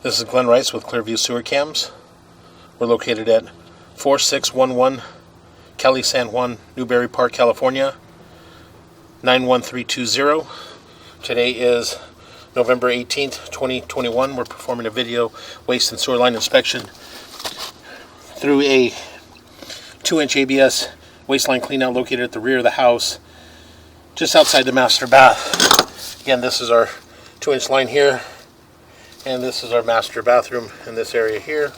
This is Glenn Rice with Clearview Sewer Cams. We're located at 4611 Calle, San Juan, Newbury Park, California, 91320. Today is November 18th, 2021. We're performing a video waste and sewer line inspection through a 2-inch ABS waste line cleanout located at the rear of the house, just outside the master bath. Again, this is our 2-inch line here, and this is our master bathroom in this area here.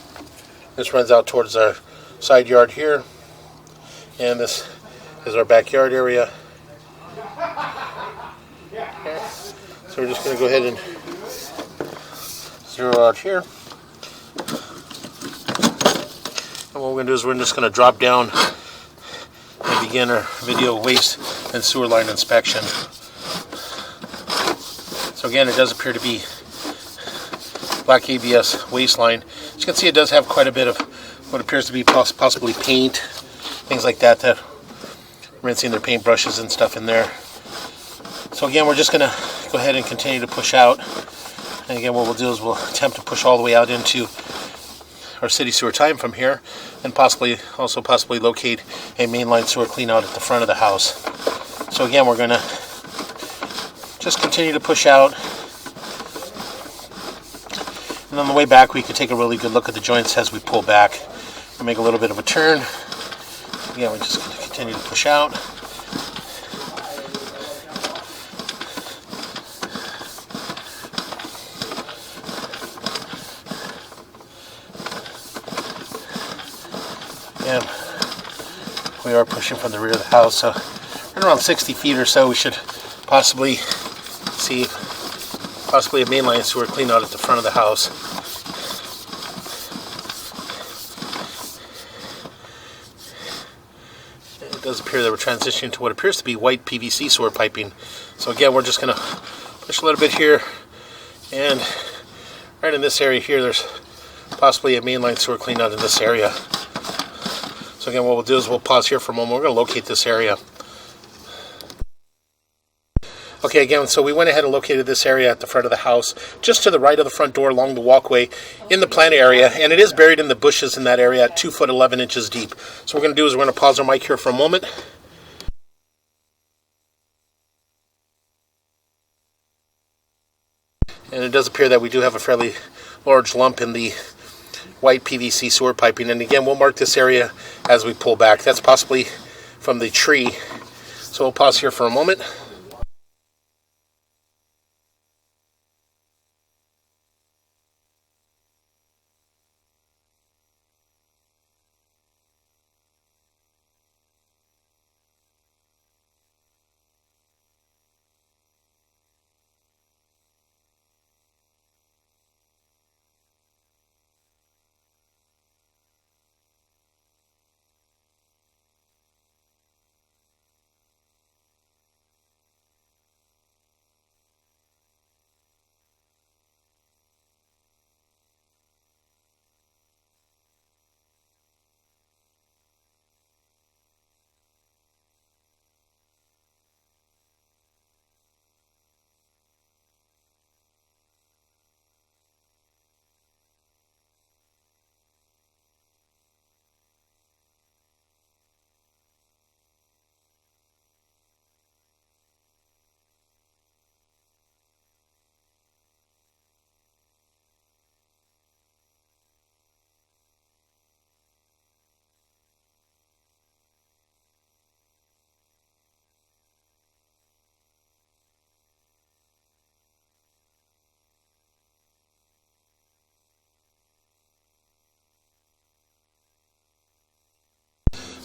This runs out towards our side yard here, and this is our backyard area. Okay. So we're just going to go ahead and zero out here. And what we're going to do is we're just going to drop down and begin our video waste and sewer line inspection. So again, it does appear to be black ABS waste line. As you can see, it does have quite a bit of what appears to be possibly paint, things like that, rinsing their paint brushes and stuff in there. So again, we're just going to go ahead and continue to push out. And again, what we'll do is we'll attempt to push all the way out into our city sewer tie from here, and possibly locate a mainline sewer clean out at the front of the house. So again, we're going to just continue to push out. And on the way back, we can take a really good look at the joints as we pull back. We'll make a little bit of a turn. Again, we're just going to continue to push out. Again, we are pushing from the rear of the house, so right around 60 feet or so, we should possibly see a mainline sewer clean out at the front of the house. It does appear that we're transitioning to what appears to be white PVC sewer piping. So again, we're just going to push a little bit here, and right in this area here, there's possibly a mainline sewer clean out in this area. So again, what we'll do is we'll pause here for a moment. We're going to locate this area. Okay, again, so we went ahead and located this area at the front of the house, just to the right of the front door along the walkway in the plant area, and it is buried in the bushes in that area at 2 foot 11 inches deep. So what we're going to do is we're going to pause our mic here for a moment. And it does appear that we do have a fairly large lump in the white PVC sewer piping, and again, we'll mark this area as we pull back. That's possibly from the tree. So we'll pause here for a moment.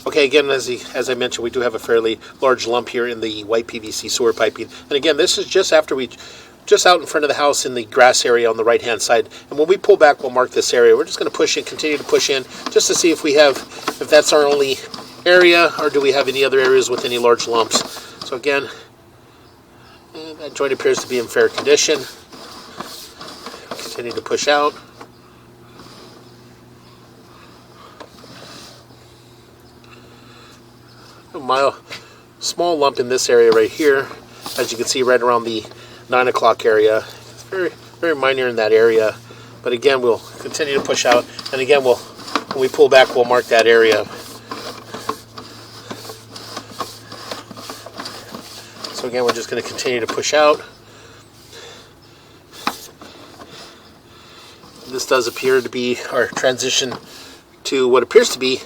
Okay, again, as I mentioned, we do have a fairly large lump here in the white PVC sewer piping. And again, this is just out in front of the house in the grass area on the right-hand side. And when we pull back, we'll mark this area. We're just going to push in, continue to push in, just to see if that's our only area, or do we have any other areas with any large lumps. So again, that joint appears to be in fair condition. Continue to push out. A small lump in this area right here, as you can see, right around the 9 o'clock area. It's very, very minor in that area. But again, we'll continue to push out, and again, when we pull back, we'll mark that area. So again, we're just going to continue to push out. This does appear to be our transition to what appears to be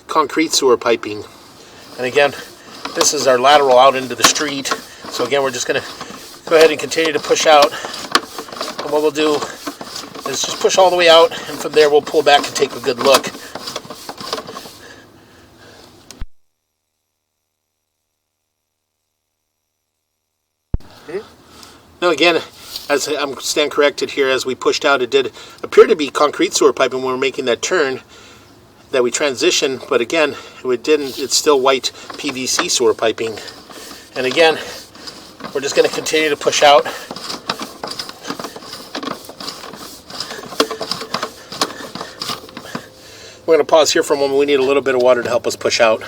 concrete sewer piping. And again, this is our lateral out into the street. So again, we're just going to go ahead and continue to push out. And what we'll do is just push all the way out, and from there we'll pull back and take a good look. Now again, as I'm stand corrected here, as we pushed out, it did appear to be concrete sewer piping when we were making that turn that we transitioned, but again, it didn't. It's still white PVC sewer piping. And again, we're just going to continue to push out. We're going to pause here for a moment. We need a little bit of water to help us push out.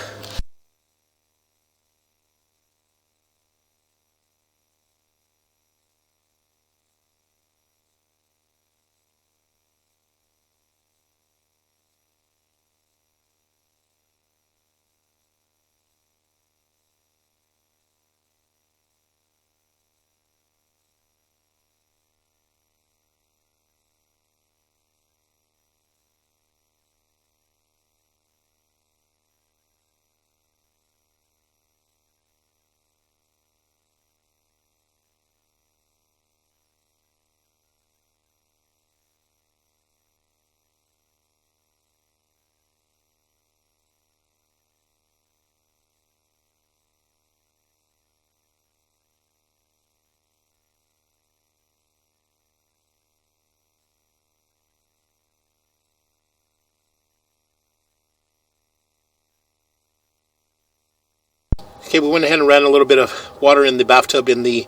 Okay, we went ahead and ran a little bit of water in the bathtub in the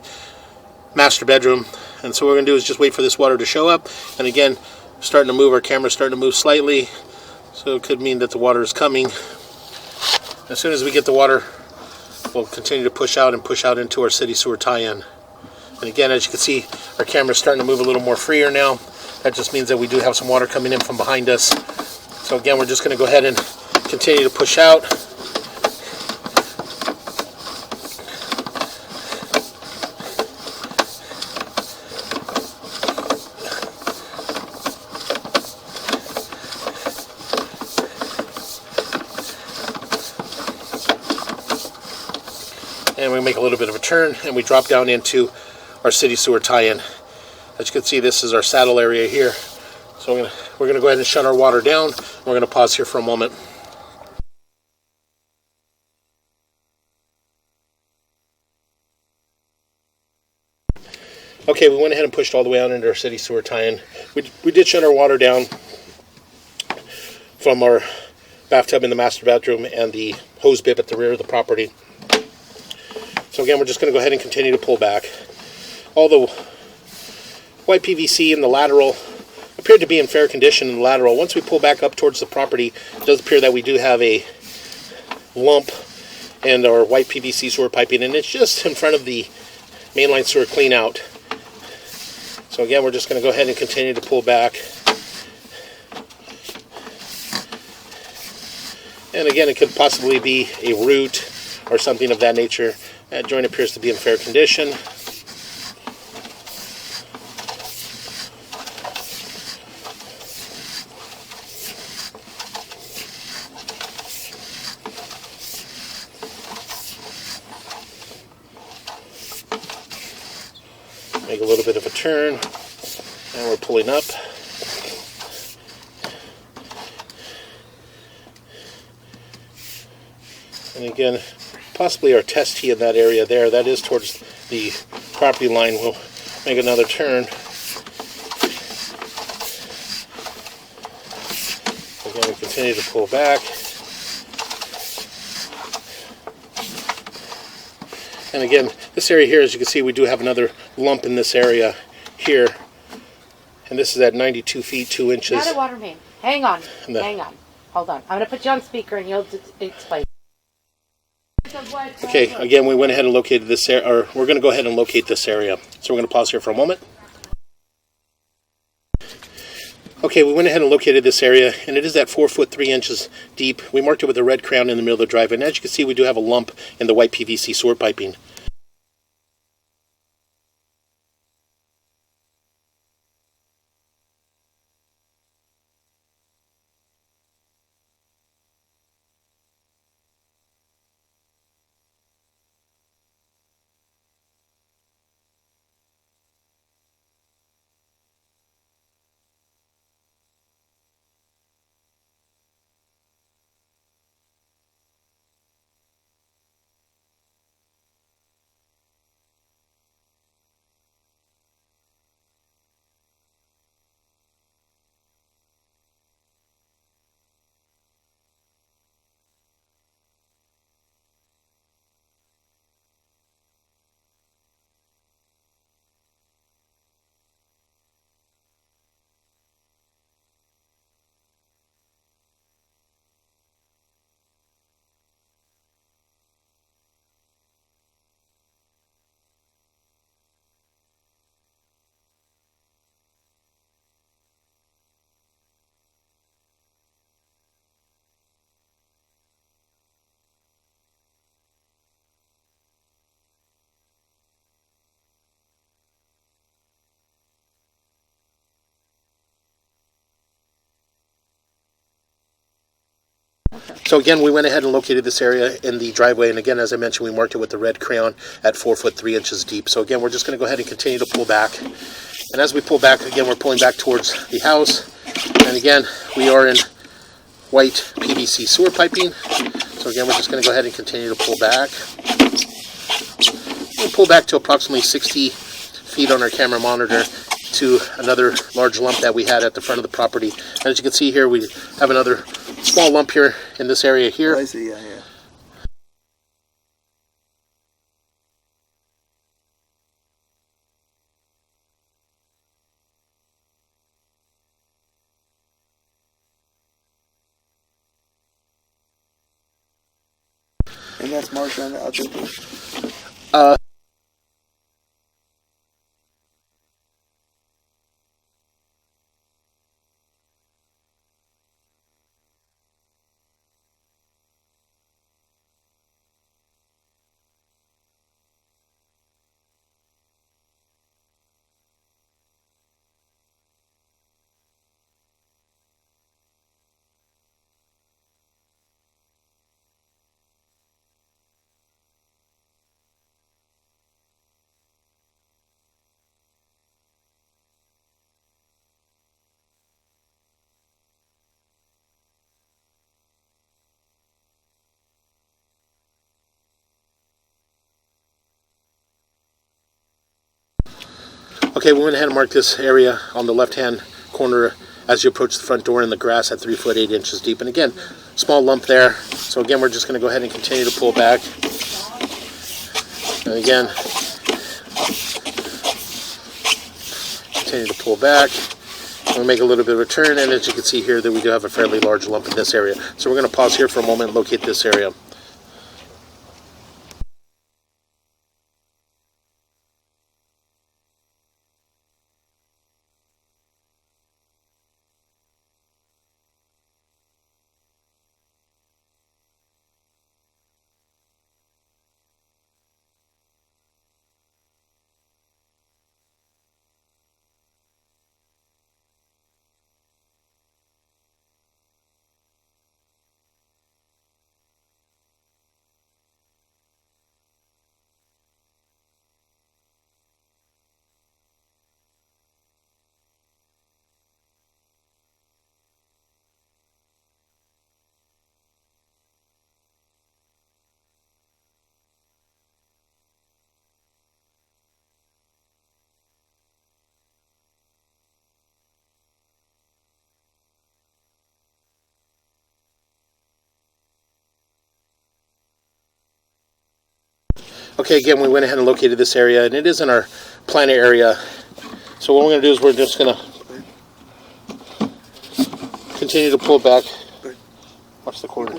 master bedroom, and so what we're going to do is just wait for this water to show up. And again, starting to move, our camera's starting to move slightly, so it could mean that the water is coming. As soon as we get the water, we'll continue to push out into our city sewer tie-in. And again, as you can see, our camera's starting to move a little more freer now. That just means that we do have some water coming in from behind us. So again, we're just going to go ahead and continue to push out. And we make a little bit of a turn, and we drop down into our city sewer tie-in. As you can see, this is our saddle area here. So we're gonna go ahead and shut our water down. We're gonna pause here for a moment. Okay, we went ahead and pushed all the way out into our city sewer tie-in. We did shut our water down from our bathtub in the master bedroom and the hose bib at the rear of the property. So again, we're just going to go ahead and continue to pull back. All the white PVC in the lateral appeared to be in fair condition in the lateral. Once we pull back up towards the property, it does appear that we do have a lump in our white PVC sewer piping, and it's just in front of the mainline sewer clean out. So again, we're just going to go ahead and continue to pull back. And again, it could possibly be a root or something of that nature. That joint appears to be in fair condition. Make a little bit of a turn, and we're pulling up. And again, possibly our test tee in that area there, that is towards the property line. We'll make another turn. Again, we continue to pull back. And again, this area here, as you can see, we do have another lump in this area here. And this is at 92 feet, 2 inches. Not a water main. Hang on. Hang on. Hold on. I'm going to put you on speaker and you'll explain. Okay, again, we went ahead and located this area, or we're going to go ahead and locate this area. So we're going to pause here for a moment. Okay, we went ahead and located this area, and it is at 4 foot 3 inches deep. We marked it with a red crown in the middle of the driveway, and as you can see, we do have a lump in the white PVC sewer piping. So again, we went ahead and located this area in the driveway, and again, as I mentioned, we marked it with the red crayon at 4 foot 3 inches deep. So again, we're just going to go ahead and continue to pull back. And as we pull back, again, we're pulling back towards the house. And again, we are in white PVC sewer piping. So again, we're just going to go ahead and continue to pull back. We'll pull back to approximately 60 feet on our camera monitor to another large lump that we had at the front of the property. And as you can see here, we have another small lump here in this area here. I see, yeah. And that's marked on the other. Okay, we went ahead and marked this area on the left-hand corner as you approach the front door in the grass at 3 foot 8 inches deep. And again, small lump there. So again, we're just going to go ahead and continue to pull back. And again, continue to pull back. And we make a little bit of a turn, and as you can see here, that we do have a fairly large lump in this area. So we're going to pause here for a moment and locate this area. Okay, again, we went ahead and located this area, and it is in our planter area. So what we're going to do is we're just going to continue to pull back. Watch the corner.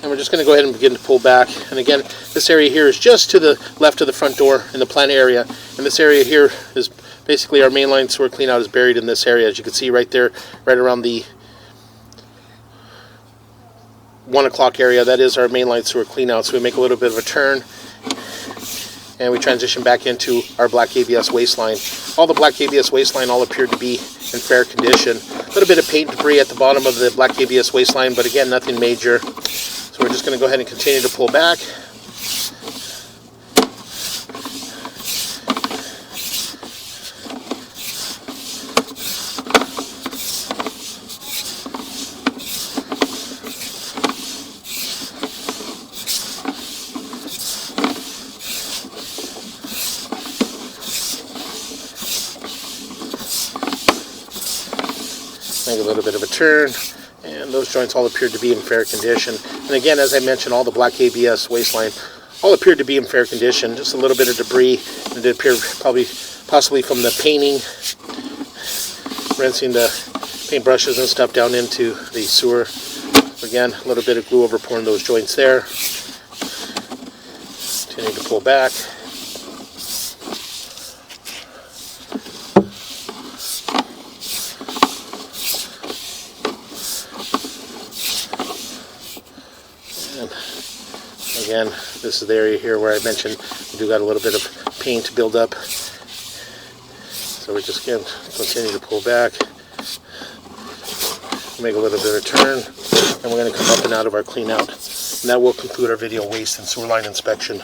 And we're just going to go ahead and begin to pull back. And again, this area here is just to the left of the front door in the planter area. And this area here is basically our mainline sewer cleanout is buried in this area, as you can see right there, right around the 1 o'clock area. That is our mainline sewer cleanout. So we make a little bit of a turn and we transition back into our black ABS waistline. All the black ABS waistline all appeared to be in fair condition. A little bit of paint debris at the bottom of the black ABS waistline, but again, nothing major. So we're just going to go ahead and continue to pull back. Make a little bit of a turn, and those joints all appeared to be in fair condition. And again, as I mentioned, all the black ABS waistline all appeared to be in fair condition. Just a little bit of debris, and it appeared possibly from the painting, rinsing the paint brushes and stuff down into the sewer. Again, a little bit of glue over pouring those joints there. Continue to pull back. Again, this is the area here where I mentioned we do got a little bit of paint buildup. So we're just going to continue to pull back, make a little bit of a turn, and we're going to come up and out of our clean out. And that will conclude our video waste and sewer line inspection.